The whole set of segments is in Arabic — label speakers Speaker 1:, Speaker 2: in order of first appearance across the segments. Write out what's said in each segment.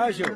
Speaker 1: عاشوا.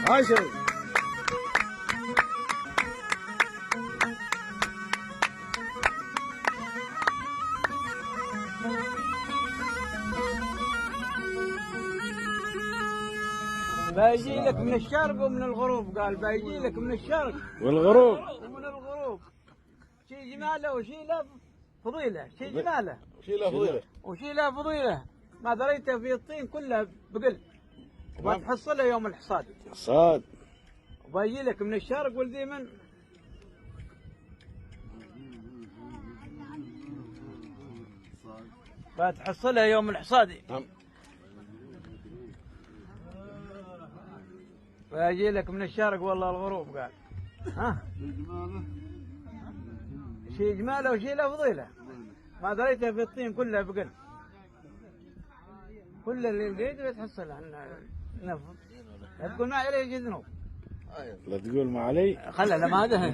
Speaker 1: عاشوا.
Speaker 2: باجي لك من الشرق ومن الغروب، قال باجي لك من الشرق
Speaker 1: والغروب
Speaker 2: ومن الغروب، شي جماله وشي له فضيله، شي جماله
Speaker 1: وشي له فضيله
Speaker 2: وشي له فضيله، ما دريته في الطين كلها بقل وما تحصله يوم الحصاد.
Speaker 1: حصاد.
Speaker 2: وباجي لك من الشرق ولدي من بتحصلها يوم الحصاد. فاجي لك من الشرق والله الغروب، قال ها شي جماله وشي له فضيله، ما دريته في الطين كلها بقل، كل اللي لقيته بتحصلها. نفض لا تقول ما عليه ذنوب،
Speaker 1: لا تقول ما علي،
Speaker 2: خلها لما هذا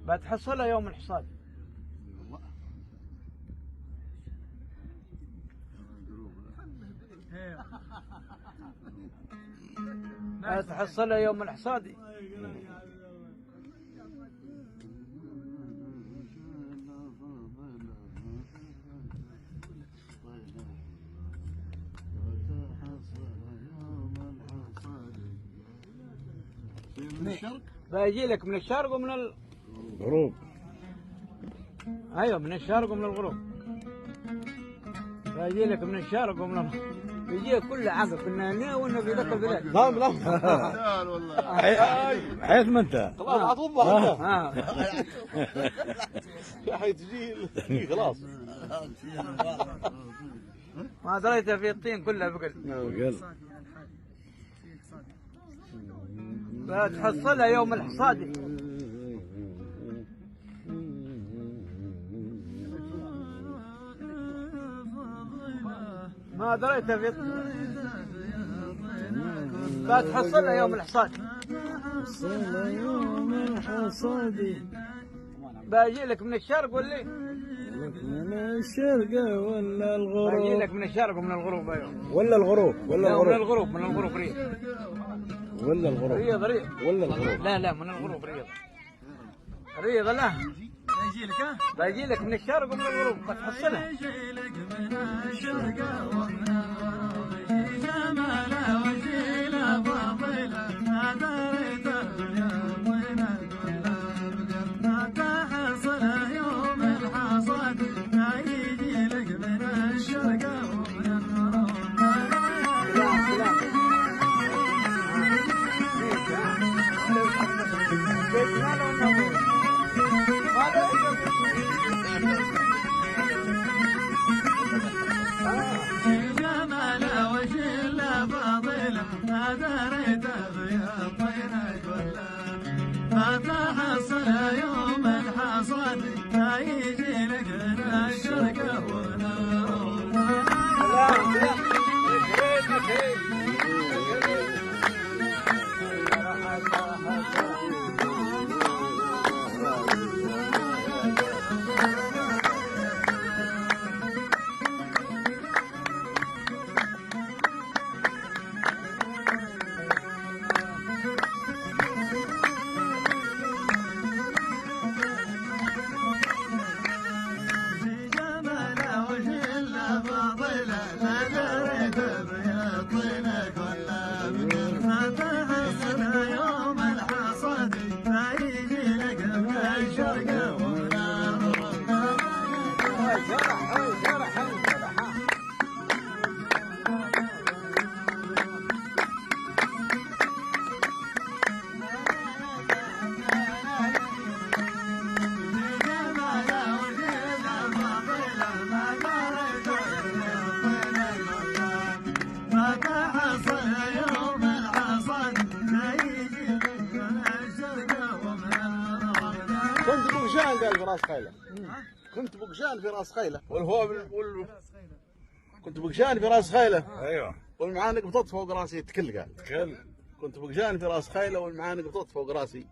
Speaker 2: بتحصلها يوم الحصاد. بتحصلها يوم الحصاد.
Speaker 3: من الشرق؟
Speaker 2: باجي لك من الشرق ومن
Speaker 1: الغروب.
Speaker 2: ايوه من الشرق ومن الغروب، باجي لك من الشرق ومن الغروب، بيجي كل عقب كنا هنا وإنه في ذاك البلاد.
Speaker 1: نعم نعم. حيث ما انت
Speaker 3: خلاص عطوبة
Speaker 1: يا حي تجي خلاص.
Speaker 2: ما دريته في الطين كلها بقل. بتحصلها يوم الحصاد. ما دريته في بتحصلها يوم الحصاد.
Speaker 1: حصلها يوم الحصاد.
Speaker 2: باجي لك من الشرق ولا
Speaker 1: من الشرق ولا الغروب؟
Speaker 2: باجي لك من الشرق ومن الغروب. ايوه
Speaker 1: ولا الغروب ولا الغروب؟
Speaker 2: من الغروب، من الغروب رياض.
Speaker 1: ولا الغروب؟
Speaker 2: رياض رياض
Speaker 1: ولا الغروب؟
Speaker 2: لا لا من الغروب رياض. رياض لا باجي لك ها؟ باجي لك من الشرق ومن الغروب بتحصلها.
Speaker 4: باجي لك من الشرق ومن الغروب، جماله وجيله فضيله، ما دريت اليوم وين القلب، ما تحصلها يوم الحصاد، ما يجي لك من
Speaker 3: كنت بقشان قال في راس خيله. كنت بقشان في راس خيله كنت بقشان في راس خيله.
Speaker 1: ايوه
Speaker 3: والمعانق بتط فوق راسي تكل قال.
Speaker 1: تكل.
Speaker 3: كنت بقشان في راس خيله والمعانق بتط فوق راسي